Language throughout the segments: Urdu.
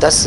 10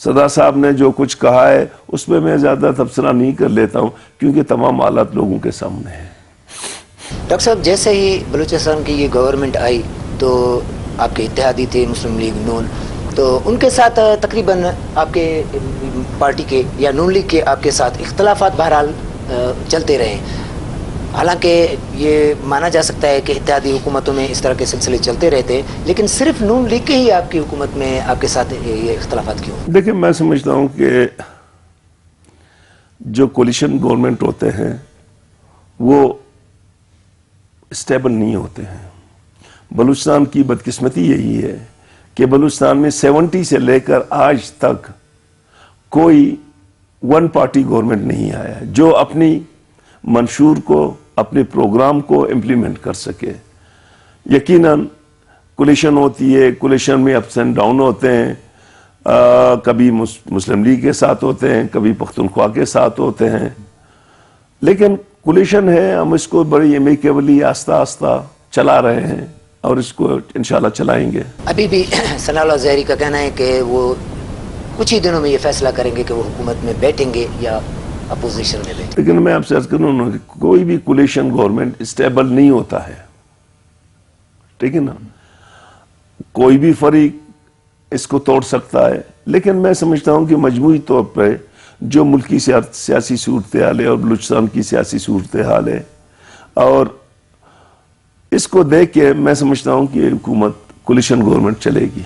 صدا صاحب نے جو کچھ کہا ہے اس پہ میں زیادہ تبصرہ نہیں کر لیتا ہوں کیونکہ تمام حالات لوگوں کے سامنے ہیں. ڈاکٹر صاحب جیسے ہی بلوچستان کی یہ گورنمنٹ آئی تو آپ کے اتحادی تھے مسلم لیگ نون، تو ان کے ساتھ تقریباً آپ کے پارٹی کے یا نون لیگ کے آپ کے ساتھ اختلافات بہرحال چلتے رہے. حالانکہ یہ مانا جا سکتا ہے کہ اتحادی حکومتوں میں اس طرح کے سلسلے چلتے رہتے، لیکن صرف نون لیگ کے ہی آپ کی حکومت میں آپ کے ساتھ یہ اختلافات کیوں؟ دیکھیں میں سمجھتا ہوں کہ جو کولیشن گورنمنٹ ہوتے ہیں وہ اسٹیبل نہیں ہوتے ہیں. بلوچستان کی بدقسمتی یہی ہے کہ بلوچستان میں 70 سے لے کر آج تک کوئی ون پارٹی گورنمنٹ نہیں آیا جو اپنی منشور کو اپنے پروگرام کو امپلیمنٹ کر سکے. یقیناً کولیشن ہوتی ہے، کولیشن میں اپس اینڈ ڈاؤن ہوتے ہیں، کبھی مسلم لیگ کے ساتھ ہوتے ہیں، کبھی پختونخوا کے ساتھ ہوتے ہیں، لیکن کولیشن ہے، ہم اس کو بڑی امیکیبلی آہستہ آہستہ چلا رہے ہیں اور اس کو انشاءاللہ چلائیں گے. ابھی بھی ثناء اللہ زہری کا کہنا ہے کہ وہ کچھ ہی دنوں میں یہ فیصلہ کریں گے کہ وہ حکومت میں بیٹھیں گے یا اپوزیشن میں بیٹھیں گے. لیکن میں آپ سے عرض کروں نا کہ کوئی بھی کولیشن گورنمنٹ اسٹیبل نہیں ہوتا ہے، ٹھیک ہے نا. کوئی بھی فریق اس کو توڑ سکتا ہے، لیکن میں سمجھتا ہوں کہ مجموعی طور پہ جو ملکی سیاسی صورتحال ہے اور بلوچستان کی سیاسی صورتحال ہے اور اس کو دیکھ کے میں سمجھتا ہوں کہ حکومت کولیشن گورنمنٹ چلے گی.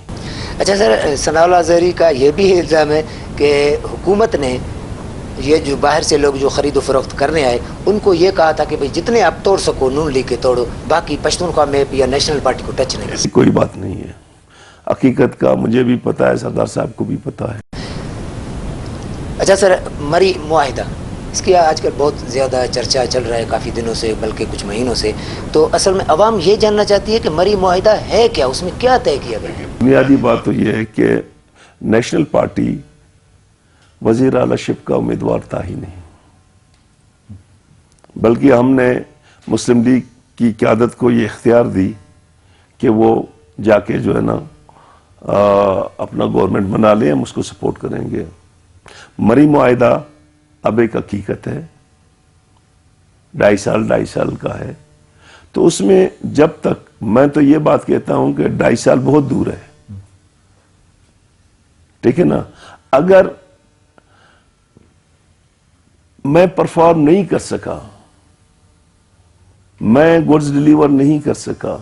اچھا سر، ثناء اللہ زہری کا یہ بھی الزام ہے کہ حکومت نے یہ جو باہر سے لوگ جو خرید و فروخت کرنے آئے ان کو یہ کہا تھا کہ بھئی جتنے آپ توڑ سکو نون لیگ کے توڑو، باقی پشتونخوا میپ یا نیشنل پارٹی کو ٹچ نہیں. ایسی کوئی بات نہیں ہے، حقیقت کا مجھے بھی پتا ہے، سردار صاحب کو بھی پتا ہے. اچھا سر، مری معاہدہ، اس کی آج کل بہت زیادہ چرچا چل رہا ہے کافی دنوں سے، بلکہ کچھ مہینوں سے. تو اصل میں عوام یہ جاننا چاہتی ہے کہ مری معاہدہ ہے کیا، اس میں کیا طے کیا گیا ہے؟ بنیادی بات تو یہ ہے کہ نیشنل پارٹی وزیر اعلی شپ کا امیدوار تھا ہی نہیں، بلکہ ہم نے مسلم لیگ کی قیادت کو یہ اختیار دی کہ وہ جا کے جو ہے نا اپنا گورنمنٹ بنا لیں، ہم اس کو سپورٹ کریں گے. مری معاہدہ اب ایک حقیقت ہے، 2.5 سال کا ہے. تو اس میں جب تک میں تو یہ بات کہتا ہوں کہ 2.5 سال بہت دور ہے، ٹھیک ہے نا. اگر میں پرفارم نہیں کر سکا، میں گڈز ڈیلیور نہیں کر سکا،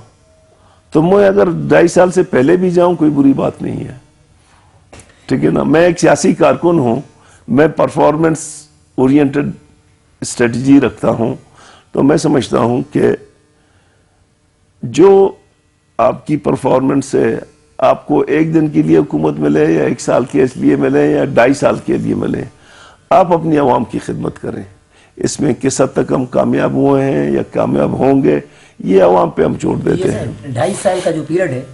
تو میں اگر 2.5 سال سے پہلے بھی جاؤں کوئی بری بات نہیں ہے، ٹھیک ہے نا. میں ایک سیاسی کارکن ہوں، میں پرفارمنس اورینٹڈ اسٹریٹجی رکھتا ہوں. تو میں سمجھتا ہوں کہ جو آپ کی پرفارمنس ہے، آپ کو 1 دن کے لیے حکومت ملے یا 1 سال کے لیے ملے یا 2.5 سال کے لیے ملے، آپ اپنی عوام کی خدمت کریں. اس میں کس حد تک ہم کامیاب ہوئے ہیں یا کامیاب ہوں گے یہ عوام پہ ہم چھوڑ دیتے ہیں. 2.5 سال کا جو پیریڈ ہے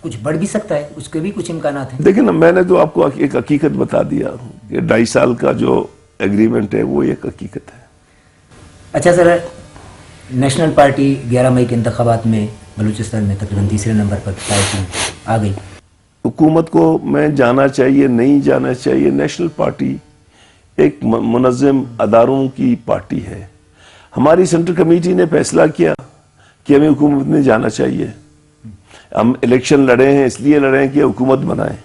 کچھ بڑھ بھی سکتا ہے، اس کے بھی کچھ امکانات ہیں. دیکھیں نا، میں نے تو آپ کو ایک حقیقت بتا دیا کہ 2.5 سال کا جو ایگریمنٹ ہے وہ ایک حقیقت ہے. اچھا سر، نیشنل پارٹی 11 مئی کے انتخابات میں بلوچستان میں تقریباً 3 نمبر پر پارٹی آ گئی. حکومت کو میں جانا چاہیے نہیں جانا چاہیے، نیشنل پارٹی ایک منظم اداروں کی پارٹی ہے. ہماری سینٹرل کمیٹی نے فیصلہ کیا کہ ہمیں حکومت میں جانا چاہیے. ہم الیکشن لڑے ہیں اس لیے لڑے ہیں کہ حکومت بنائیں.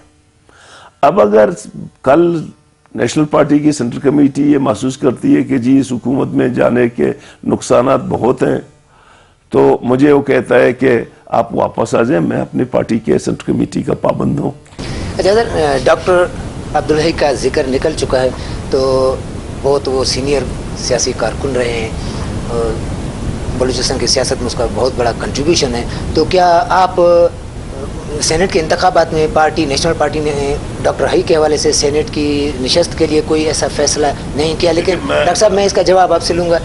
اب اگر کل نیشنل پارٹی کی سینٹرل کمیٹی یہ محسوس کرتی ہے کہ جی اس حکومت میں جانے کے نقصانات بہت ہیں، تو مجھے وہ کہتا ہے کہ آپ واپس آ جائیں، میں اپنی پارٹی کے سینٹرل کمیٹی کا پابند ہوں. اچھا سر، ڈاکٹر عبدالحی کا ذکر نکل چکا ہے، تو بہت وہ سینئر سیاسی کارکن رہے ہیں اور بلوچستان کی سیاست میں اس کا بہت بڑا کنٹریبیوشن ہے. تو کیا آپ سینٹ کے انتخابات میں پارٹی نیشنل پارٹی نے ڈاکٹر حی کے حوالے سے سینٹ کی نشست کے لیے کوئی ایسا فیصلہ نہیں کیا؟ لیکن ڈاکٹر صاحب میں اس کا جواب آپ سے لوں گا.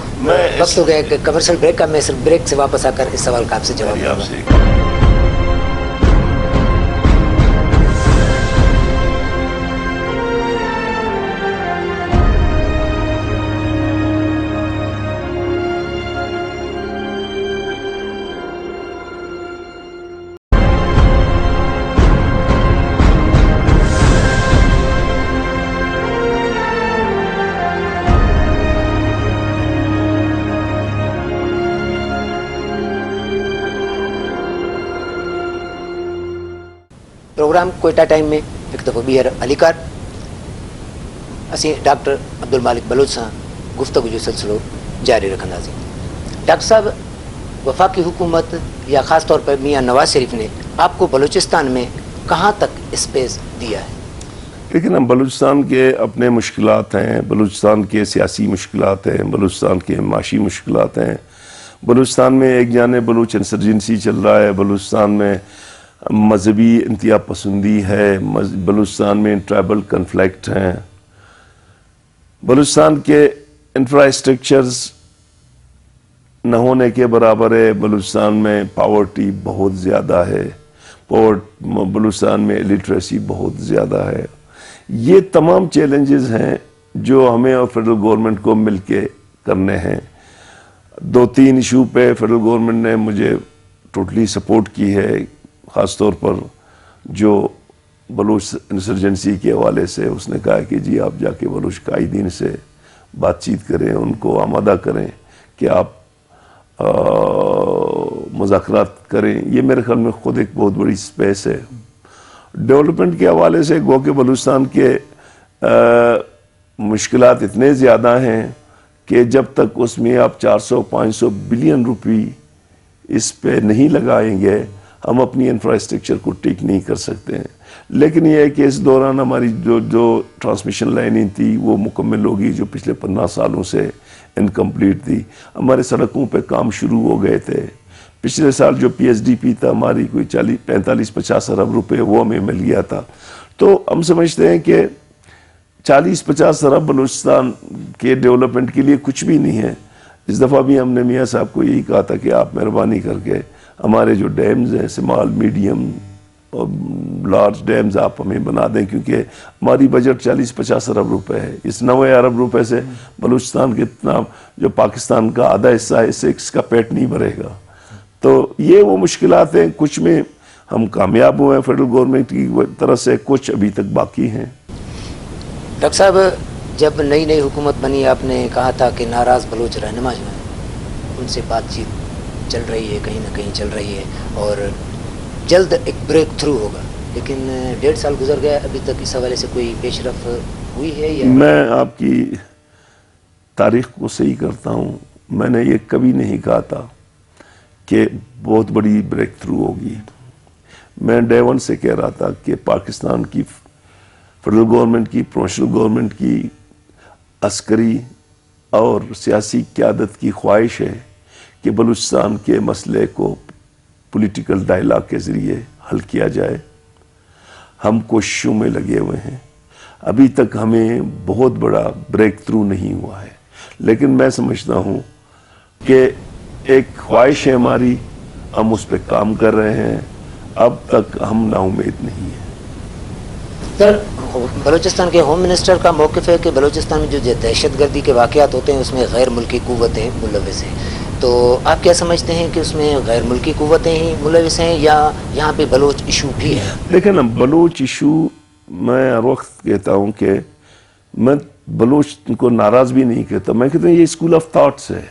وقت ہو گیا کہ کمرشل بریک کا، میں صرف بریک سے واپس آ کر اس سوال کا آپ سے جواب دوں گا. پروگرام کوئٹہ ٹائم میں ایک دفعہ بیر علی کار اسی ڈاکٹر عبد المالک بلوچ سے گفتگو جو سلسلو جاری رکھنا سی. ڈاکٹر صاحب وفاقی حکومت یا خاص طور پر میاں نواز شریف نے آپ کو بلوچستان میں کہاں تک اسپیس دیا ہے؟ لیکن بلوچستان کے اپنے مشکلات ہیں، بلوچستان کے سیاسی مشکلات ہیں، بلوچستان کے معاشی مشکلات ہیں. بلوچستان میں ایک جانب بلوچ انسرجنسی چل رہا ہے، بلوچستان میں مذہبی انتہا پسندی ہے، بلوچستان میں ٹرائبل کنفلکٹ ہیں، بلوچستان کے انفراسٹرکچرز نہ ہونے کے برابر ہے، بلوچستان میں پاورٹی بہت زیادہ ہے، بلوچستان میں لٹریسی بہت زیادہ ہے. یہ تمام چیلنجز ہیں جو ہمیں اور فیڈرل گورنمنٹ کو مل کے کرنے ہیں. 2-3 ایشو پہ فیڈرل گورنمنٹ نے مجھے ٹوٹلی سپورٹ کی ہے، خاص طور پر جو بلوچ انسرجنسی کے حوالے سے اس نے کہا کہ جی آپ جا کے بلوچ قائدین سے بات چیت کریں، ان کو آمادہ کریں کہ آپ مذاکرات کریں. یہ میرے خیال میں خود ایک بہت بڑی سپیس ہے. ڈیولپمنٹ کے حوالے سے گو کہ بلوچستان کے مشکلات اتنے زیادہ ہیں کہ جب تک اس میں آپ 400-500 بلین روپی اس پہ نہیں لگائیں گے ہم اپنی انفراسٹرکچر کو ٹھیک نہیں کر سکتے ہیں. لیکن یہ ہے کہ اس دوران ہماری جو ٹرانسمیشن لائنیں تھی وہ مکمل ہوگی جو پچھلے 15 سالوں سے انکمپلیٹ تھی. ہمارے سڑکوں پہ کام شروع ہو گئے تھے. پچھلے سال جو پی ایس ڈی پی تھا ہماری کوئی 45-50 ارب روپے وہ ہمیں مل گیا تھا. تو ہم سمجھتے ہیں کہ 40-50 ارب بلوچستان کے ڈیولپمنٹ کے لیے کچھ بھی نہیں ہے. اس دفعہ بھی ہم نے میاں صاحب کو یہی کہا تھا کہ آپ مہربانی کر کے ہمارے جو ڈیمز ہیں اسمال میڈیم اور لارج ڈیمز آپ ہمیں بنا دیں، کیونکہ ہماری بجٹ 40-50 ارب روپے ہے. اس 90 ارب روپے سے بلوچستان کے اتنا جو پاکستان کا آدھا حصہ ہے اس کا پیٹ نہیں بھرے گا. تو یہ وہ مشکلات ہیں، کچھ میں ہم کامیاب ہوئے ہیں فیڈرل گورنمنٹ کی طرف سے، کچھ ابھی تک باقی ہیں. ڈاکٹر صاحب جب نئی حکومت بنی آپ نے کہا تھا کہ ناراض بلوچ رہنما جو ہیں ان سے بات چیت چل رہی ہے، کہیں نہ کہیں چل رہی ہے اور جلد ایک بریک تھرو ہوگا، لیکن 1.5 سال گزر گیا ابھی تک اس حوالے سے کوئی پیش رفت ہوئی ہے یا؟ میں آپ کی تاریخ کو صحیح کرتا ہوں، میں نے یہ کبھی نہیں کہا تھا کہ بہت بڑی بریک تھرو ہوگی. میں ڈے ون سے کہہ رہا تھا کہ پاکستان کی فیڈرل گورنمنٹ کی، پروونشل گورنمنٹ کی عسکری اور سیاسی قیادت کی خواہش ہے کہ بلوچستان کے مسئلے کو پولیٹیکل ڈائلاگ کے ذریعے حل کیا جائے. ہم کوششوں میں لگے ہوئے ہیں. ابھی تک ہمیں بہت بڑا بریک تھرو نہیں ہوا ہے، لیکن میں سمجھتا ہوں کہ ایک خواہش ہے ہماری، ہم اس پہ کام کر رہے ہیں. اب تک ہم نا امید نہیں ہیں. سر بلوچستان کے ہوم منسٹر کا موقف ہے کہ بلوچستان میں جو دہشت گردی کے واقعات ہوتے ہیں اس میں غیر ملکی قوتیں ملوث ہیں، تو آپ کیا سمجھتے ہیں کہ اس میں غیر ملکی قوتیں ہی ملوث ہیں یا یہاں پہ بلوچ ایشو بھی ہے؟ دیکھیں نا، بلوچ ایشو میں ہر وقت کہتا ہوں کہ میں بلوچ کو ناراض بھی نہیں کہتا، میں کہتا ہوں یہ اسکول آف تھاٹس ہے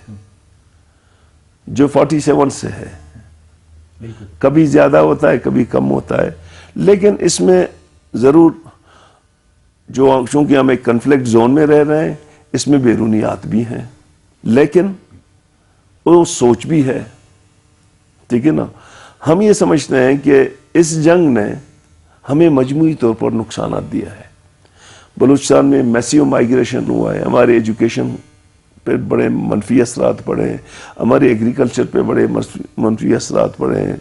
جو 47 سے ہے. کبھی زیادہ ہوتا ہے کبھی کم ہوتا ہے، لیکن اس میں ضرور چونکہ ہم ایک کنفلکٹ زون میں رہ رہے ہیں اس میں بیرونیات بھی ہیں، لیکن وہ سوچ بھی ہے. ٹھیک ہے نا. ہم یہ سمجھتے ہیں کہ اس جنگ نے ہمیں مجموعی طور پر نقصانات دیا ہے. بلوچستان میں میسیو مائیگریشن ہوا ہے، ہمارے ایجوکیشن پہ بڑے منفی اثرات پڑے ہیں، ہمارے ایگریکلچر پہ بڑے منفی اثرات پڑے ہیں.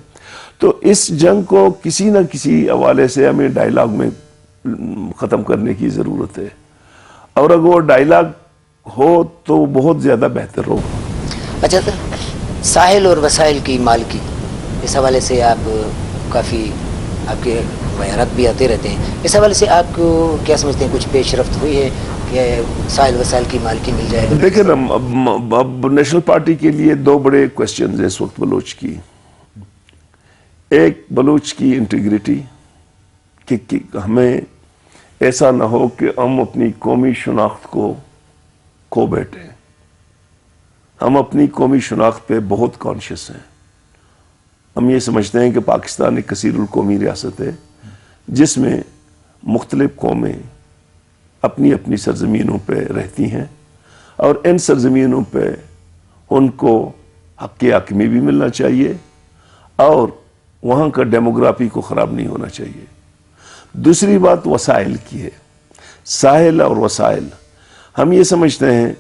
تو اس جنگ کو کسی نہ کسی حوالے سے ہمیں ڈائلاگ میں ختم کرنے کی ضرورت ہے، اور اگر وہ ڈائلاگ ہو تو بہت زیادہ بہتر ہوگا. اچھا سر، ساحل اور وسائل کی مالکی اس حوالے سے آپ کافی آپ کے بیانات بھی آتے رہتے ہیں، اس حوالے سے آپ کو کیا سمجھتے ہیں کچھ پیش رفت ہوئی ہے کہ ساحل وسائل کی مالکی مل جائے؟ دیکھیں نا، اب نیشنل پارٹی کے لیے 2 بڑے کوشچنز ہیں اس وقت بلوچ کی. ایک بلوچ کی انٹیگریٹی کہ ہمیں ایسا نہ ہو کہ ہم اپنی قومی شناخت کو کھو بیٹھیں. ہم اپنی قومی شناخت پہ بہت کانشیس ہیں. ہم یہ سمجھتے ہیں کہ پاکستان ایک کثیر القومی ریاست ہے جس میں مختلف قومیں اپنی اپنی سرزمینوں پہ رہتی ہیں اور ان سرزمینوں پہ ان کو حق حاکمی بھی ملنا چاہیے اور وہاں کا ڈیموگرافی کو خراب نہیں ہونا چاہیے. دوسری بات وسائل کی ہے. ساحل اور وسائل ہم یہ سمجھتے ہیں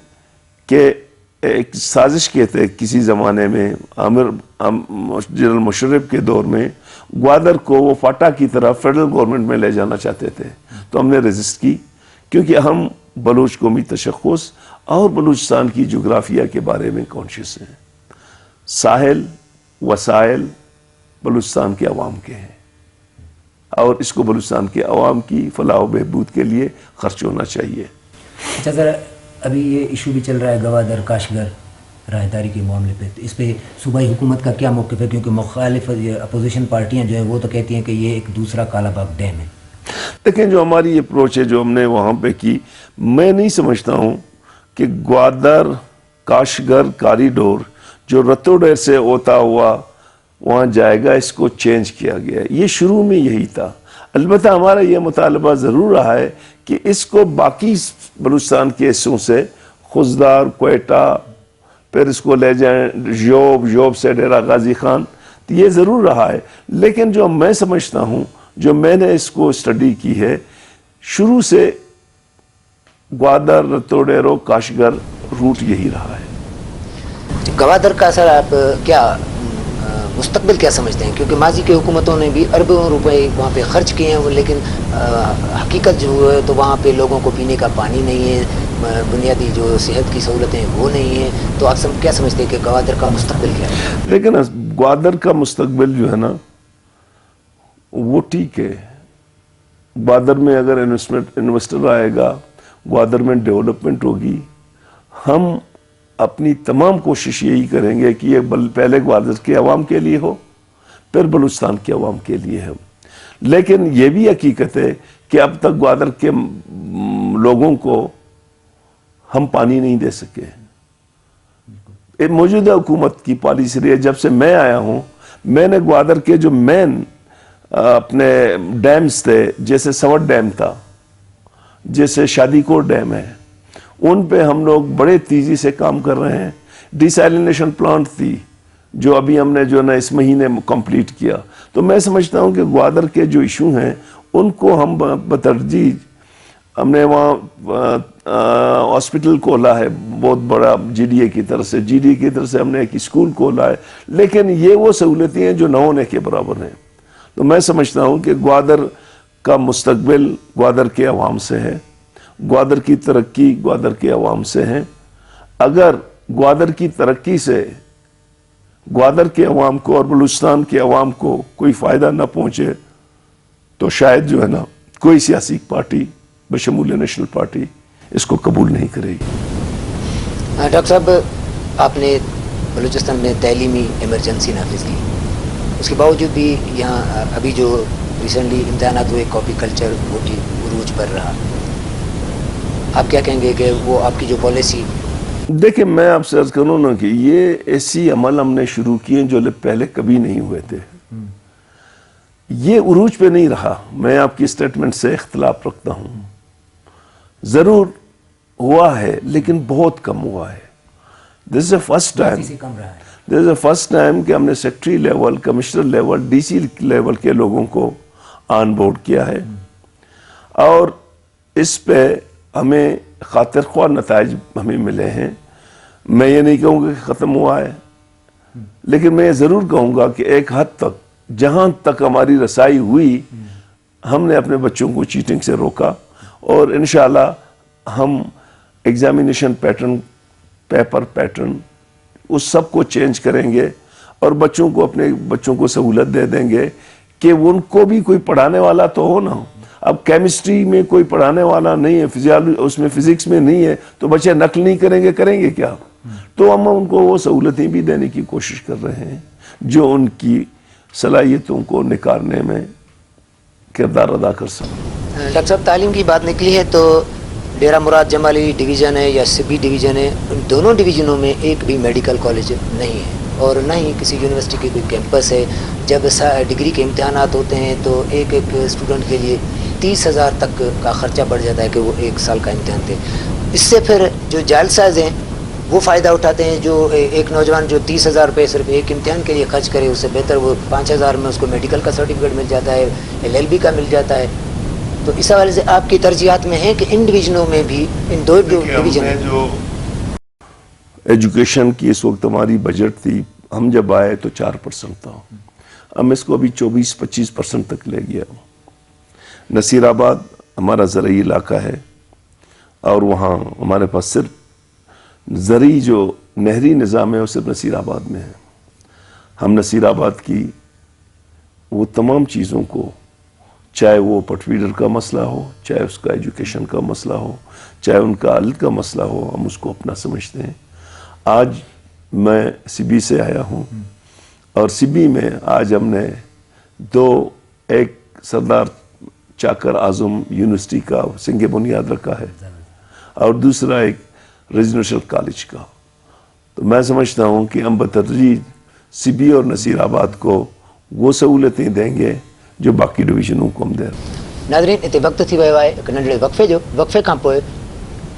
کہ ایک سازش کے تحت کسی زمانے میں جنرل مشرف کے دور میں گوادر کو وہ فاٹا کی طرح فیڈرل گورنمنٹ میں لے جانا چاہتے تھے, تو ہم نے ریزسٹ کی کیونکہ ہم بلوچ قومی تشخص اور بلوچستان کی جغرافیہ کے بارے میں کانشیس ہیں. ساحل وسائل بلوچستان کے عوام کے ہیں اور اس کو بلوچستان کے عوام کی فلاح و بہبود کے لیے خرچ ہونا چاہیے. اچھا سر, ابھی یہ ایشو بھی چل رہا ہے گوادر کاشغر راہداری کے معاملے پہ, تو اس پہ صوبائی حکومت کا کیا موقف ہے؟ کیونکہ مخالف اپوزیشن پارٹیاں جو ہیں وہ تو کہتی ہیں کہ یہ ایک دوسرا کالا باغ ڈیم ہے. دیکھیں, جو ہماری اپروچ ہے جو ہم نے وہاں پہ کی, میں نہیں سمجھتا ہوں کہ گوادر کاشغر کاریڈور جو رتوڈیر سے ہوتا ہوا وہاں جائے گا, اس کو چینج کیا گیا ہے. یہ شروع میں یہی تھا. البتہ ہمارا یہ مطالبہ ضرور رہا ہے کہ اس کو باقی بلوچستان کے حصوں سے خزدار, کوئٹہ, پھر اس کو لے جائیں یوب سے ڈیرہ غازی خان, تو یہ ضرور رہا ہے. لیکن جو میں سمجھتا ہوں, جو میں نے اس کو اسٹڈی کی ہے, شروع سے گوادر رتوڈیرو کاشغر روٹ یہی رہا ہے. گوادر کا سر آپ کیا مستقبل کیا سمجھتے ہیں؟ کیونکہ ماضی کی حکومتوں نے بھی اربوں روپے وہاں پہ خرچ کیے ہیں, لیکن حقیقت جو ہے تو وہاں پہ لوگوں کو پینے کا پانی نہیں ہے, بنیادی جو صحت کی سہولتیں وہ نہیں ہیں. تو آپ کیا سمجھتے ہیں کہ گوادر کا مستقبل کیا ہے؟ لیکن گوادر کا مستقبل جو ہے نا وہ ٹھیک ہے. گوادر میں اگر انویسٹر آئے گا, گوادر میں ڈیولپمنٹ ہوگی. ہم اپنی تمام کوشش یہی کریں گے کہ یہ پہلے گوادر کے عوام کے لیے ہو, پھر بلوچستان کے عوام کے لیے ہو. لیکن یہ بھی حقیقت ہے کہ اب تک گوادر کے لوگوں کو ہم پانی نہیں دے سکے. موجودہ حکومت کی پالیسی رہی ہے. جب سے میں آیا ہوں, میں نے گوادر کے جو مین اپنے ڈیمز تھے, جیسے سوٹ ڈیم تھا, جیسے شادی کوٹ ڈیم ہے, ان پہ ہم لوگ بڑے تیزی سے کام کر رہے ہیں. ڈیسیلینیشن پلانٹ تھی جو ابھی ہم نے جو نا اس مہینے کمپلیٹ کیا. تو میں سمجھتا ہوں کہ گوادر کے جو ایشو ہیں ان کو ہم بترجیح, ہم نے وہاں ہاسپٹل کھولا ہے بہت بڑا جی ڈی اے کی طرف سے, جی ڈی اے کی طرف سے ہم نے ایک اسکول کھولا ہے, لیکن یہ وہ سہولتیں ہیں جو نہ ہونے کے برابر ہیں. تو میں سمجھتا ہوں کہ گوادر کا مستقبل گوادر کے عوام سے ہے, گوادر کی ترقی گوادر کے عوام سے ہے. اگر گوادر کی ترقی سے گوادر کے عوام کو اور بلوچستان کے عوام کو کوئی فائدہ نہ پہنچے تو شاید جو ہے نا کوئی سیاسی پارٹی بشمول نیشنل پارٹی اس کو قبول نہیں کرے گی. ڈاکٹر صاحب, آپ نے بلوچستان میں تعلیمی ایمرجنسی نافذ کی, اس کے باوجود بھی یہاں ابھی جو ریسنٹلی امتحانات ہوئے کاپی کلچر وہ بھی عروج پر رہا. آپ کیا کہیں گے کہ وہ آپ کی جو پالیسی؟ دیکھیں, میں آپ سے عرض کروں نا کہ یہ ایسی عمل ہم نے شروع کیے جو پہلے کبھی نہیں ہوئے تھے. یہ عروج پہ نہیں رہا. میں آپ کی سٹیٹمنٹ سے اختلاف رکھتا ہوں. ضرور ہوا ہے لیکن بہت کم ہوا ہے. This is a first time, this is a first time کہ ہم نے secretary level, commissioner level, D C level کے لوگوں کو آن بورڈ کیا ہے, اور اس پہ ہمیں خاطر خواہ نتائج ہمیں ملے ہیں. میں یہ نہیں کہوں گا کہ ختم ہوا ہے, لیکن میں یہ ضرور کہوں گا کہ ایک حد تک جہاں تک ہماری رسائی ہوئی ہم نے اپنے بچوں کو چیٹنگ سے روکا, اور انشاءاللہ ہم ایگزامینیشن پیٹرن, پیپر پیٹرن اس سب کو چینج کریں گے اور بچوں کو, اپنے بچوں کو سہولت دے دیں گے کہ ان کو بھی کوئی پڑھانے والا تو ہو نا. اب کیمسٹری میں کوئی پڑھانے والا نہیں ہے, فزیالوجی اس میں فزکس میں نہیں ہے, تو بچے نقل نہیں کریں گے کیا؟ تو ہم ان کو وہ سہولتیں بھی دینے کی کوشش کر رہے ہیں جو ان کی صلاحیتوں کو نکھارنے میں کردار ادا کر سکیں. ڈاکٹر صاحب, تعلیم کی بات نکلی ہے تو ڈیرہ مراد جمالی ڈویژن ہے یا سبی ڈویژن ہے, ان دونوں ڈویژنوں میں ایک بھی میڈیکل کالج نہیں ہے. اور نہ ہی کسی یونیورسٹی کی کوئی کیمپس ہے. جب ڈگری کے امتحانات ہوتے ہیں تو ایک اسٹوڈنٹ کے لیے 30,000 تک کا خرچہ بڑھ جاتا ہے کہ وہ 1 سال کا امتحان دے. اس سے پھر جو جعلساز ہیں وہ فائدہ اٹھاتے ہیں. جو ایک نوجوان جو 30,000 روپے صرف ایک امتحان کے لیے خرچ کرے، اس سے بہتر وہ 5,000 میں اس کو میڈیکل کا سرٹیفکیٹ مل جاتا ہے، LLB کا مل جاتا ہے. تو اس حوالے سے آپ کی ترجیحات میں ہیں کہ ان ڈویژنوں میں بھی، ان 2 ڈویژن جو ایجوکیشن کی اس وقت ہماری بجٹ تھی، ہم جب آئے تو 4% تھا، ہم اس کو ابھی 24-25% تک لے گیا. نصیر آباد ہمارا زرعی علاقہ ہے اور وہاں ہمارے پاس صرف زرعی جو نہری نظام ہے وہ صرف نصیر آباد میں ہے. ہم نصیر آباد کی وہ تمام چیزوں کو، چاہے وہ پٹ فیڈر کا مسئلہ ہو، چاہے اس کا ایجوکیشن کا مسئلہ ہو، چاہے ان کا عدالت کا مسئلہ ہو، ہم اس کو اپنا سمجھتے ہیں. آج میں CB سے آیا ہوں اور CB میں آج ہم نے 2، ایک سردار چاکر اعظم یونیورسٹی کا سنگ بنیاد رکھا ہے اور دوسرا ایک ریزیڈنشل کالج کا. تو میں سمجھتا ہوں کہ ہم بتدریج CB اور نصیر آباد کو وہ سہولتیں دیں گے جو باقی ڈویژنوں کو ہم دیں. ناظرین، اتنے وقت تھی ویو ہے ایک ننڈڑے وقفے جو وقفے کھاں پوئے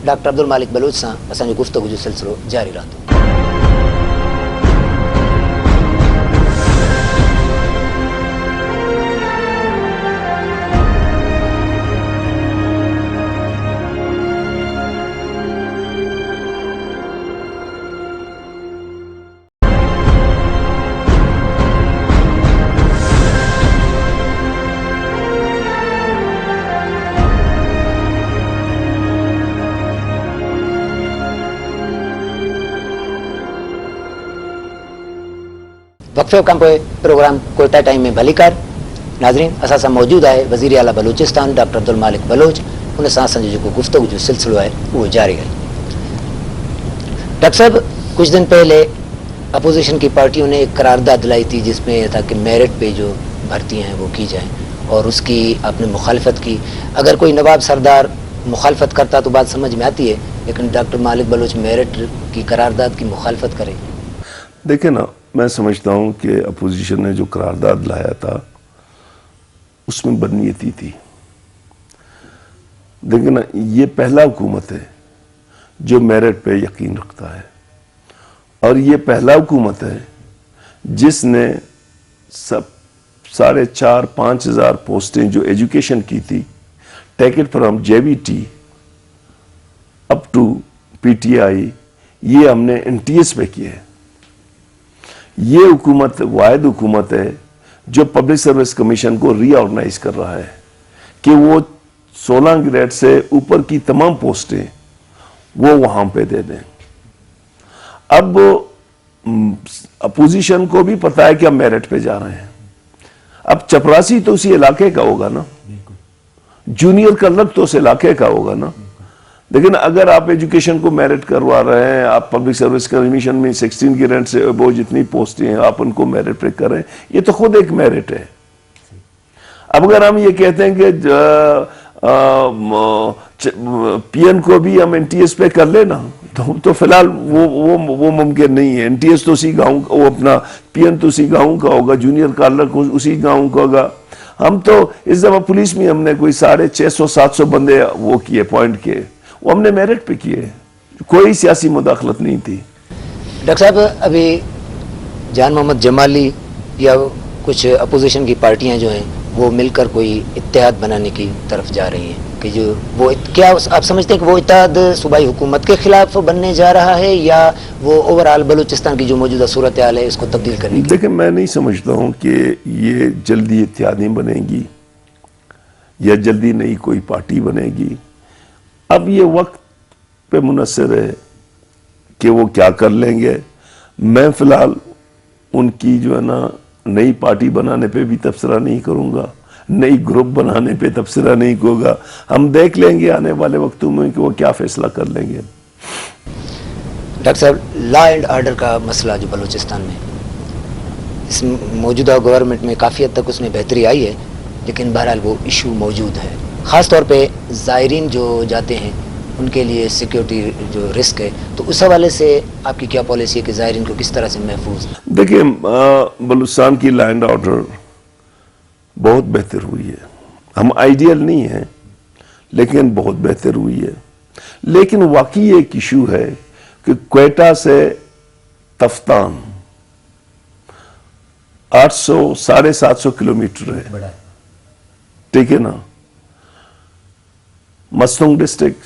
ڈاکٹر عبدالمالک بلوچ سان اساں جو گفتگو جو سلسلو جاری رہندو. وقفے کم پوئے پروگرام کوئٹہ ٹائم میں بھلی کار. ناظرین، اساسا موجود ہے وزیر اعلیٰ بلوچستان ڈاکٹر عبدالمالک بلوچ. ان سان جو گفتگو جو سلسلہ ہے وہ جاری ہے. ڈاکٹر صاحب، کچھ دن پہلے اپوزیشن کی پارٹیوں نے ایک قرارداد لائی تھی جس میں یہ تھا کہ میرٹ پہ جو بھرتیاں ہیں وہ کی جائیں، اور اس کی آپ نے مخالفت کی. اگر کوئی نواب سردار مخالفت کرتا تو بات سمجھ میں آتی ہے، لیکن ڈاکٹر مالک بلوچ میرٹ کی قرارداد کی مخالفت کرے. دیکھیں نا، میں سمجھتا ہوں کہ اپوزیشن نے جو قرارداد لایا تھا اس میں بدنیتی تھی. دیکھیں نا، یہ پہلا حکومت ہے جو میرٹ پہ یقین رکھتا ہے، اور یہ پہلا حکومت ہے جس نے 4,500-5 ہزار پوسٹیں جو ایجوکیشن کی تھی، take it from JVT up to PTI، یہ ہم نے NTS پہ کیے. یہ حکومت واحد حکومت ہے جو پبلک سروس کمیشن کو ری آرگنائز کر رہا ہے کہ وہ 16 گریڈ سے اوپر کی تمام پوسٹیں وہ وہاں پہ دے دیں. اب اپوزیشن کو بھی پتا ہے کہ ہم میرٹ پہ جا رہے ہیں. اب چپراسی تو اسی علاقے کا ہوگا نا، جونیئر کلرک تو اس علاقے کا ہوگا نا. لیکن اگر آپ ایجوکیشن کو میرٹ کروا رہے ہیں، آپ پبلک سروس کمیشن میں 16 گریڈ سے ابو جتنی پوسٹیں ہیں آپ ان کو میرٹ پہ کریں، یہ تو خود ایک میرٹ ہے. اب اگر ہم یہ کہتے ہیں کہ PN کو بھی ہم NTS پہ کر لینا، تو فی الحال وہ ممکن نہیں ہے. NTS تو اسی گاؤں، وہ اپنا PN تو اسی گاؤں کا ہوگا، جونیئر کلرک اسی گاؤں کا ہوگا. ہم تو اس دفعہ پولیس میں ہم نے کوئی 650-700 بندے وہ کیے پوائنٹ کیے، وہ ہم نے میرٹ پہ کیے، کوئی سیاسی مداخلت نہیں تھی. ڈاکٹر صاحب، ابھی جان محمد جمالی یا کچھ اپوزیشن کی پارٹیاں جو ہیں وہ مل کر کوئی اتحاد بنانے کی طرف جا رہی ہیں کہ جو وہ کیا آپ سمجھتے ہیں کہ وہ اتحاد صوبائی حکومت کے خلاف بننے جا رہا ہے یا وہ اوورآل بلوچستان کی جو موجودہ صورتحال ہے اس کو تبدیل کرنے کی؟ دیکھیں، میں نہیں سمجھتا ہوں کہ یہ جلدی اتحادیں بنے گی یا جلدی نئی کوئی پارٹی بنے گی. اب یہ وقت پہ منحصر ہے کہ وہ کیا کر لیں گے. میں فی الحال ان کی جو ہے نا نئی پارٹی بنانے پہ بھی تبصرہ نہیں کروں گا، نئی گروپ بنانے پہ تبصرہ نہیں کروں گا. ہم دیکھ لیں گے آنے والے وقتوں میں کہ وہ کیا فیصلہ کر لیں گے. ڈاکٹر صاحب، لا اینڈ آرڈر کا مسئلہ جو بلوچستان میں اس موجودہ گورنمنٹ میں کافی حد تک اس میں بہتری آئی ہے، لیکن بہرحال وہ ایشو موجود ہے. خاص طور پہ زائرین جو جاتے ہیں ان کے لیے سیکیورٹی جو رسک ہے، تو اس حوالے سے آپ کی کیا پالیسی ہے کہ زائرین کو کس طرح سے محفوظ؟ دیکھیں بلوچستان کی لینڈ آرڈر بہت بہتر ہوئی ہے. ہم آئیڈیل نہیں ہیں لیکن بہت بہتر ہوئی ہے. لیکن واقعی ایک ایشو ہے کہ کوئٹہ سے تفتان 750 کلومیٹر ہے. بڑا ٹھیک ہے نا. مستونگ ڈسٹرکٹ،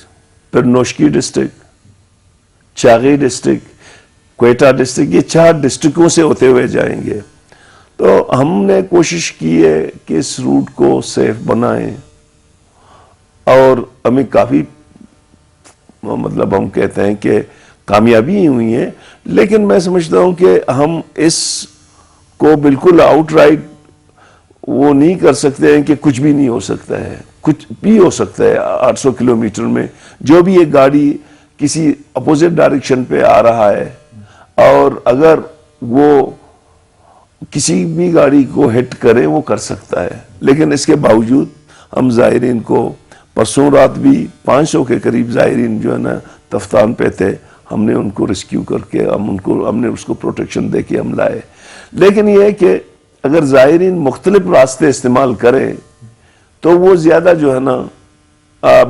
پھر Noshki district, Chagai district, Quetta district, یہ 4 ڈسٹرکٹوں سے ہوتے ہوئے جائیں گے. تو ہم نے کوشش کی ہے کہ اس روٹ کو سیف بنائیں، اور ہمیں کافی مطلب ہم کہتے ہیں کہ کامیابی ہوئی ہیں. لیکن میں سمجھتا ہوں کہ ہم اس کو بالکل آؤٹ رائٹ وہ نہیں کر سکتے ہیں کہ کچھ بھی نہیں ہو سکتا ہے. کچھ بھی ہو سکتا ہے. 800 کلومیٹر میں جو بھی ایک گاڑی کسی اپوزٹ ڈائریکشن پہ آ رہا ہے اور اگر وہ کسی بھی گاڑی کو ہٹ کرے وہ کر سکتا ہے. لیکن اس کے باوجود ہم زائرین کو پرسوں رات بھی 500 کے قریب زائرین جو ہے نا تفتان پہ تھے، ہم نے ان کو ریسکیو کر کے ہم نے اس کو پروٹیکشن دے کے ہم لائے. لیکن یہ ہے کہ اگر زائرین مختلف راستے استعمال کریں تو وہ زیادہ جو ہے نا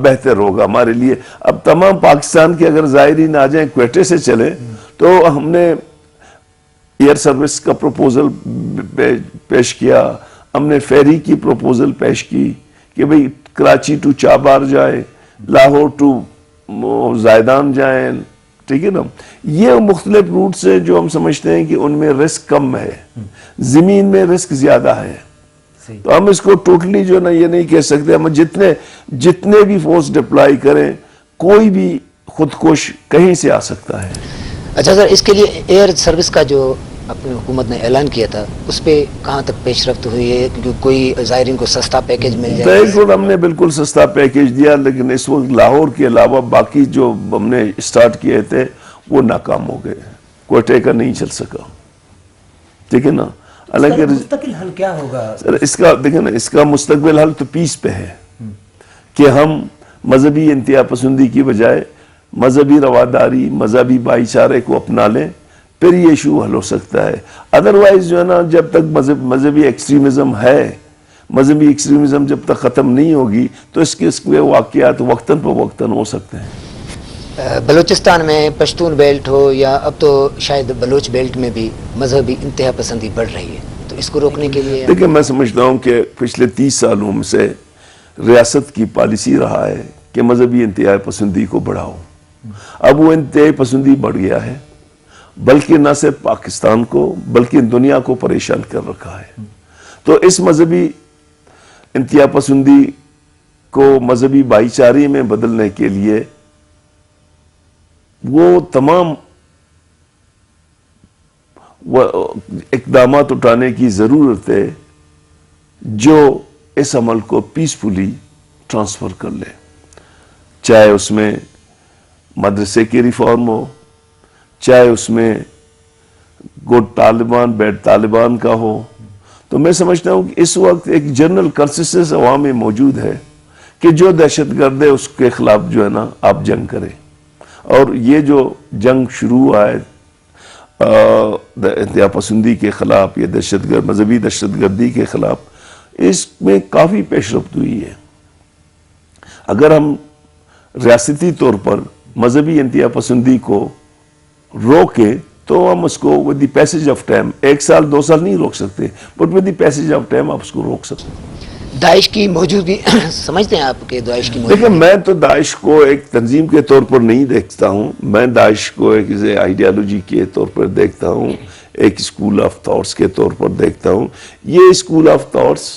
بہتر ہوگا ہمارے لیے. اب تمام پاکستان کے اگر زائرین آ جائیں کوئٹے سے چلیں تو ہم نے ایئر سروس کا پروپوزل پیش کیا، ہم نے فیری کی پروپوزل پیش کی کہ بھئی کراچی ٹو چابہار جائے، لاہور ٹو زائدان جائیں. ٹھیک ہے نا. یہ مختلف روٹ سے جو ہم سمجھتے ہیں کہ ان میں رسک کم ہے، زمین میں رسک زیادہ ہے. تو ہم اس کو ٹوٹلی جو ہے نا یہ نہیں کہہ سکتے. ہم جتنے بھی فورس ڈپلائی کریں کوئی بھی خودکش کہیں سے آ سکتا ہے. اچھا سر، اس کے لیے ایئر سروس کا جو اپنی حکومت نے اعلان کیا تھا اس پہ کہاں تک پیش رفت ہوئی ہے؟ کیونکہ کوئی زائرین کو سستا پیکیج مل جائے. بالکل ہم نے بالکل سستا پیکیج دیا، لیکن اس وقت لاہور کے علاوہ باقی جو ہم نے اسٹارٹ کیے تھے وہ ناکام ہو گئے. کوئٹے کا نہیں چل سکا. ٹھیک ہے نا. حالانکہ مستقل حل کیا ہوگا سر اس کا دیکھیں نا، اس کا مستقبل حل تو پیس پہ ہے کہ ہم مذہبی انتہا پسندی کی بجائے مذہبی رواداری، مذہبی بھائی چارے کو اپنا لیں، پھر یہ ایشو حل ہو سکتا ہے. ادروائز جو ہے نا جب تک مذہبی ایکسٹریمزم ہے، مذہبی ایکسٹریمزم جب تک ختم نہیں ہوگی تو اس کے واقعات وقتاً فوقتاً ہو سکتے ہیں. بلوچستان میں پشتون بیلٹ ہو یا اب تو شاید بلوچ بیلٹ میں بھی مذہبی انتہا پسندی بڑھ رہی ہے، تو اس کو روکنے کے لیے دیکھیں میں سمجھتا ہوں کہ پچھلے 30 سالوں میں سے ریاست کی پالیسی رہا ہے کہ مذہبی انتہا پسندی کو بڑھاؤ. اب وہ انتہا پسندی بڑھ گیا ہے، بلکہ نہ صرف پاکستان کو بلکہ دنیا کو پریشان کر رکھا ہے. تو اس مذہبی انتہا پسندی کو مذہبی بھائی چارے میں بدلنے کے لیے وہ تمام اقدامات اٹھانے کی ضرورت ہے جو اس عمل کو پیسفلی ٹرانسفر کر لے. چاہے اس میں مدرسے کی ریفارم ہو، چاہے اس میں گڈ طالبان بیڈ طالبان کا ہو. تو میں سمجھتا ہوں کہ اس وقت ایک جنرل کنسنسس عوام میں موجود ہے کہ جو دہشت گرد ہے اس کے خلاف جو ہے نا آپ جنگ کریں. اور یہ جو جنگ شروع ہوا ہے انتہا پسندی کے خلاف یا مذہبی دہشت گردی کے خلاف، اس میں کافی پیش رفت ہوئی ہے. اگر ہم ریاستی طور پر مذہبی انتہا پسندی کو روکیں تو ہم اس کو with the passage of time, 1 سال 2 سال نہیں روک سکتے، but with the passage of time آپ اس کو روک سکتے ہیں. داعش کی موجودگی سمجھتے ہیں آپ کہ داعش کی دیکھیں موجودگی؟ میں تو داعش کو ایک تنظیم کے طور پر نہیں دیکھتا ہوں، میں داعش کو ایک آئیڈیالوجی کے طور پر دیکھتا ہوں، ایک اسکول آف تھاٹس کے طور پر دیکھتا ہوں. یہ اسکول آف تھاٹس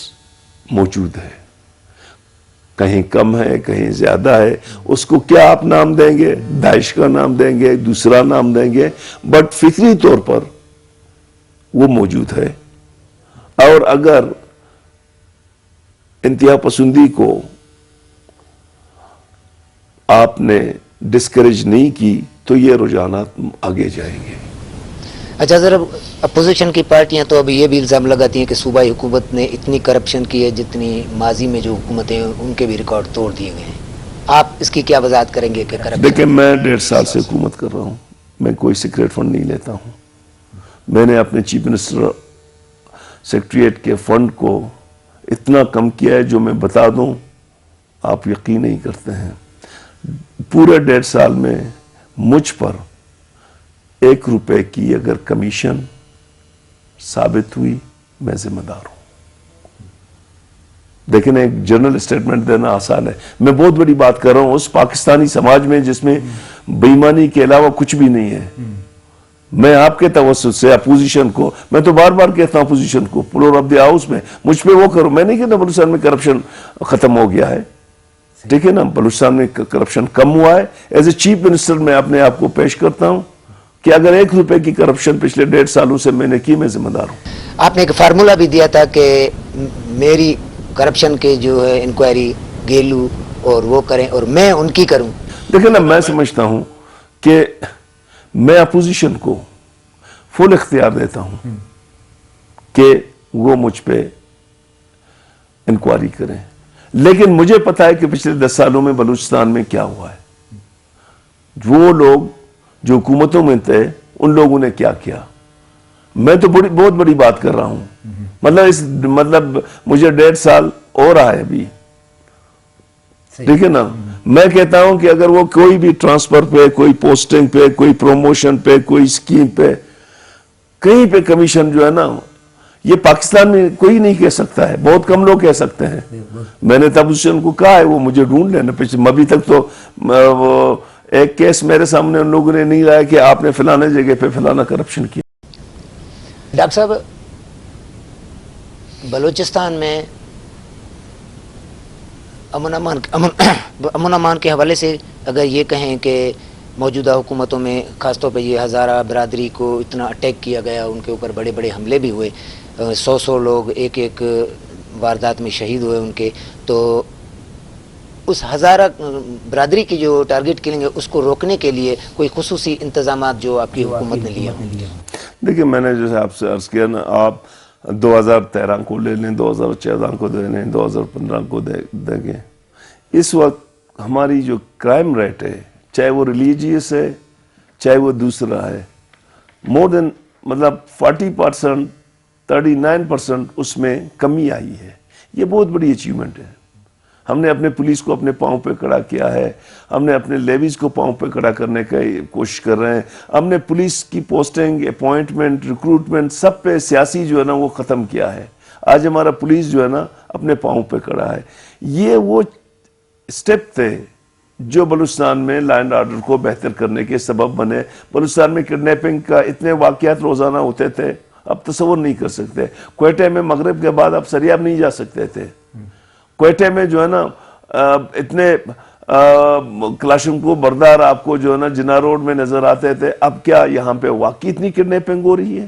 موجود ہے، کہیں کم ہے کہیں زیادہ ہے. اس کو کیا آپ نام دیں گے؟ داعش کا نام دیں گے، دوسرا نام دیں گے، بٹ فکری طور پر وہ موجود ہے. اور اگر انتہا پسندی کو آپ نے ڈسکریج نہیں کی تو یہ رجحانات آگے جائیں گے. اچھا سر، اپوزیشن کی پارٹیاں تو اب یہ بھی الزام لگاتی ہیں کہ صوبائی حکومت نے اتنی کرپشن کی ہے جتنی ماضی میں جو حکومتیں ان کے بھی ریکارڈ توڑ دیے گئے ہیں. آپ اس کی کیا وضاحت کریں گے کہ کرپشن؟ دیکھیں میں 1.5 سال سے حکومت کر رہا ہوں، میں کوئی سیکریٹ فنڈ نہیں لیتا ہوں. میں نے اپنے چیف منسٹر سیکریٹریٹ کے فنڈ کو اتنا کم کیا ہے جو میں بتا دوں آپ یقین نہیں کرتے ہیں. پورے 1.5 سال میں مجھ پر 1 روپے کی اگر کمیشن ثابت ہوئی میں ذمہ دار ہوں. لیکن ایک جنرل اسٹیٹمنٹ دینا آسان ہے، میں بہت بڑی بات کر رہا ہوں اس پاکستانی سماج میں جس میں بے ایمانی کے علاوہ کچھ بھی نہیں ہے. میں آپ کے توسط سے اپوزیشن کو، میں تو بار بار کہتا ہوں اپوزیشن کو فلور آف دی ہاؤس میں مجھ پہ وہ کرو. میں نہیں کہتا بلوچستان میں کرپشن ختم ہو گیا ہے، ٹھیک ہے نا، بلوچستان میں کرپشن کم ہوا ہے. ایز اے چیف منسٹر میں اپنے آپ کو پیش کرتا ہوں کہ اگر 1 روپے کی کرپشن پچھلے 1.5 سالوں سے میں نے کی میں ذمہ دار ہوں. آپ نے ایک فارمولا بھی دیا تھا کہ میری کرپشن کے جو ہے انکوائری گیلو اور وہ کریں اور میں ان کی کروں. دیکھیں نا، میں سمجھتا ہوں کہ میں اپوزیشن کو فل اختیار دیتا ہوں کہ وہ مجھ پہ انکوائری کریں، لیکن مجھے پتا ہے کہ پچھلے 10 سالوں میں بلوچستان میں کیا ہوا ہے. وہ لوگ جو حکومتوں میں تھے ان لوگوں نے کیا کیا. میں تو بہت بڑی بات کر رہا ہوں، مطلب مجھے 1.5 سال اور رہا ہے ابھی، ٹھیک ہے نا. میں کہتا ہوں کہ اگر وہ کوئی بھی ٹرانسفر پہ، کوئی پوسٹنگ پہ، کوئی پروموشن پہ، کوئی اسکیم پہ، کہیں پہ کمیشن جو ہے نا، یہ پاکستان میں کوئی نہیں کہہ سکتا ہے، بہت کم لوگ کہہ سکتے ہیں. میں نے اپوزیشن کو کہا ہے وہ مجھے ڈھونڈ لینا. ابھی تک تو وہ ایک کیس میرے سامنے ان لوگوں نے نہیں لایا کہ آپ نے فلانے جگہ پہ فلانا کرپشن کیا. ڈاکٹر صاحب، بلوچستان میں امن امان کے حوالے سے اگر یہ کہیں کہ موجودہ حکومتوں میں خاص طور پہ یہ ہزارہ برادری کو اتنا اٹیک کیا گیا، ان کے اوپر بڑے بڑے حملے بھی ہوئے، 100 لوگ ایک واردات میں شہید ہوئے ان کے، تو اس ہزارہ برادری کی جو ٹارگٹ کلنگ ہے اس کو روکنے کے لیے کوئی خصوصی انتظامات جو آپ کی حکومت نے لیا؟ دیکھیں میں نے جیسے آپ سے عرض کیا نا، آپ 2013 کو لے لیں، 2014 کو دے لیں، 2015 کو دیں گے. اس وقت ہماری جو کرائم ریٹ ہے، چاہے وہ ریلیجیس ہے چاہے وہ دوسرا ہے، مور دین 40%، 39% اس میں کمی آئی ہے. یہ بہت بڑی اچیومنٹ ہے. ہم نے اپنے پولیس کو اپنے پاؤں پہ کھڑا کیا ہے، ہم نے اپنے لیویز کو پاؤں پہ کھڑا کرنے کی کوشش کر رہے ہیں. ہم نے پولیس کی پوسٹنگ، اپوائنٹمنٹ، ریکروٹمنٹ سب پہ سیاسی جو ہے نا وہ ختم کیا ہے. آج ہمارا پولیس جو ہے نا اپنے پاؤں پہ کھڑا ہے. یہ وہ سٹیپ تھے جو بلوچستان میں لا اینڈ آرڈر کو بہتر کرنے کے سبب بنے. بلوچستان میں کڈنیپنگ کا اتنے واقعات روزانہ ہوتے تھے اب تصور نہیں کر سکتے. کوئٹہ میں مغرب کے بعد اب سریاب نہیں جا سکتے تھے. کوئٹہ میں جو ہے نا اتنے کلاشن کو بردار آپ کو جو ہے نا جنا روڈ میں نظر آتے تھے. اب کیا یہاں پہ واقعی اتنی کڈنیپنگ ہو رہی ہے؟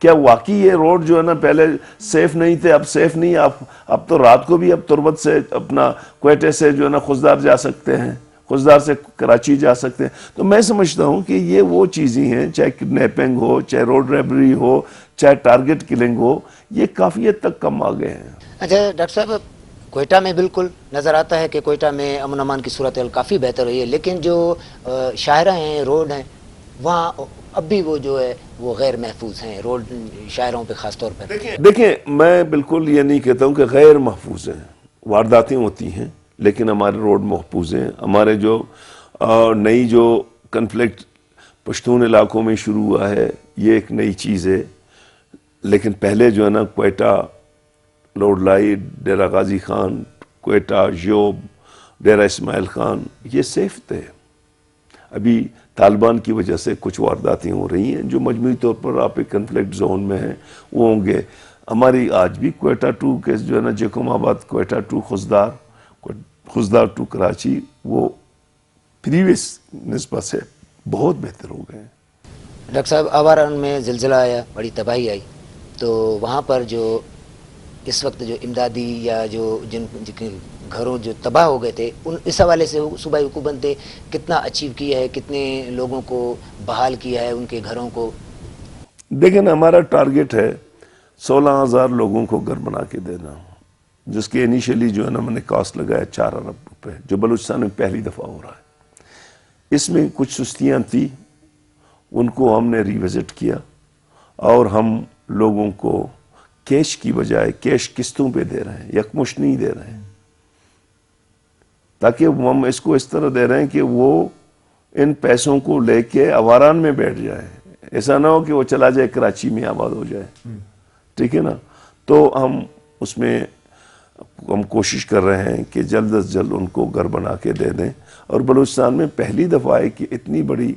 کیا واقعی یہ روڈ جو ہے نا پہلے سیف نہیں تھے اب سیف نہیں؟ اب تو رات کو بھی اب تربت سے اپنا کوئٹہ سے جو ہے نا خوزدار جا سکتے ہیں، خوزدار سے کراچی جا سکتے ہیں. تو میں سمجھتا ہوں کہ یہ وہ چیزیں ہیں، چاہے کڈنیپنگ ہو، چاہے روڈ ریبری ہو، چاہے ٹارگٹ کلنگ ہو، یہ کافی حد تک کم آ گئے ہیں. اچھا ڈاکٹر صاحب، کوئٹہ میں بالکل نظر آتا ہے کہ کوئٹہ میں امن امان کی صورتحال کافی بہتر ہوئی ہے، لیکن جو شاہراہ ہیں، روڈ ہیں، وہاں اب بھی وہ جو ہے وہ غیر محفوظ ہیں، روڈ شاہراہوں پہ خاص طور پر. دیکھیں میں بالکل یہ نہیں کہتا ہوں کہ غیر محفوظ ہیں، وارداتیں ہوتی ہیں لیکن ہمارے روڈ محفوظ ہیں. ہمارے جو نئی جو کنفلکٹ پشتون علاقوں میں شروع ہوا ہے یہ ایک نئی چیز ہے، لیکن پہلے جو ہے نا کوئٹہ، لوڈ لائی، ڈیرہ غازی خان، کوئٹہ، یوب، ڈیرہ اسماعیل خان یہ سیف تھے. ابھی طالبان کی وجہ سے کچھ وارداتیں ہو رہی ہیں جو مجموعی طور پر آپ ایک کنفلکٹ زون میں ہیں وہ ہوں گے. ہماری آج بھی کوئٹہ ٹو کیس جو ہے نا جیکوم آباد، کوئٹہ ٹو خوزدار، خوزدار ٹو کراچی، وہ پریویس نسبت سے بہت بہتر ہو گئے ہیں. ڈاکٹر صاحب، آواران میں زلزلہ آیا، بڑی تباہی آئی، تو وہاں پر جو اس وقت جو امدادی یا جو جن گھروں جو تباہ ہو گئے تھے اس حوالے سے صوبائی حکومت نے کتنا اچیو کیا ہے، کتنے لوگوں کو بحال کیا ہے ان کے گھروں کو؟ دیکھیں ہمارا ٹارگٹ ہے 16,000 لوگوں کو گھر بنا کے دینا. جس کے انیشلی جو ہے نا میں نے کاسٹ لگایا 4 ارب روپے، جو بلوچستان میں پہلی دفعہ ہو رہا ہے۔ اس میں کچھ سستیاں تھیں، ان کو ہم نے ریوزٹ کیا اور ہم لوگوں کو کیش کی بجائے کیش قسطوں پہ دے رہے ہیں، یکمشت نہیں دے رہے ہیں، تاکہ ہم اس کو اس طرح دے رہے ہیں کہ وہ ان پیسوں کو لے کے اواران میں بیٹھ جائے، ایسا نہ ہو کہ وہ چلا جائے کراچی میں آباد ہو جائے، ٹھیک ہے نا۔ تو ہم اس میں ہم کوشش کر رہے ہیں کہ جلد از جلد ان کو گھر بنا کے دے دیں، اور بلوچستان میں پہلی دفعہ ہے کہ اتنی بڑی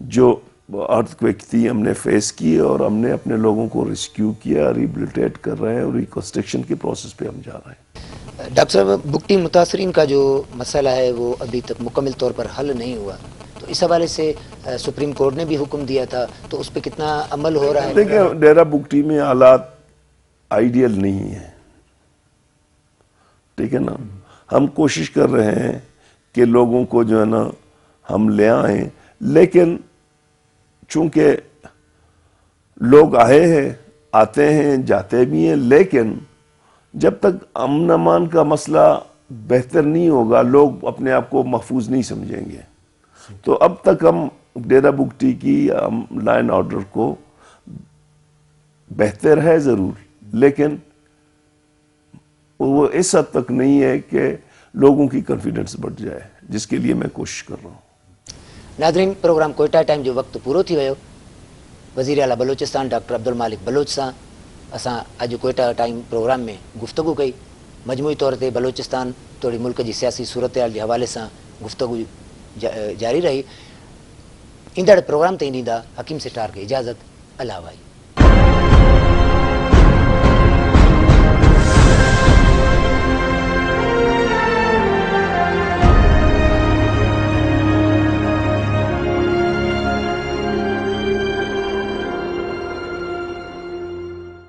جو ارتھ کویک تھی ہم نے فیس کی، اور ہم نے اپنے لوگوں کو ریسکیو کیا، ریبلیٹیٹ کر رہے ہیں، اور ریکنسٹرکشن کے پروسیس پہ ہم جا رہے ہیں۔ ڈاکٹر صاحب، بگٹی متاثرین کا جو مسئلہ ہے وہ ابھی تک مکمل طور پر حل نہیں ہوا، تو اس حوالے سے سپریم کورٹ نے بھی حکم دیا تھا، تو اس پہ کتنا عمل ہو رہا ہے؟ دیکھیں، ڈیرہ بگٹی میں حالات آئیڈیل نہیں ہیں، ٹھیک ہے نا۔ ہم کوشش کر رہے ہیں کہ لوگوں کو جو ہے نا ہم لے آئیں، لیکن چونکہ لوگ آتے ہیں جاتے بھی ہیں، لیکن جب تک امن امان کا مسئلہ بہتر نہیں ہوگا لوگ اپنے آپ کو محفوظ نہیں سمجھیں گے۔ تو اب تک ہم ڈیرہ بگٹی کی لائن آرڈر کو بہتر ہے ضرور، لیکن وہ اس حد تک نہیں ہے کہ لوگوں کی کانفیڈنس بڑھ جائے، جس کے لیے میں کوشش کر رہا ہوں۔ ناظرین، پروگرام کوئٹہ ٹائم جو وقت پورو تھی ویو، وزیر اعلیٰ بلوچستان ڈاکٹر عبدالمالک بلوچ سان اساں اج کوئٹہ ٹائم پروگرام میں گفتگو کئی، مجموعی طور تے بلوچستان توڑی ملک جی سیاسی صورتحال کے حوالے سے گفتگو جاری رہی۔ ایندڑ پروگرام تے ڈیندا حکیم سٹار کے اجازت، اللہ وائی۔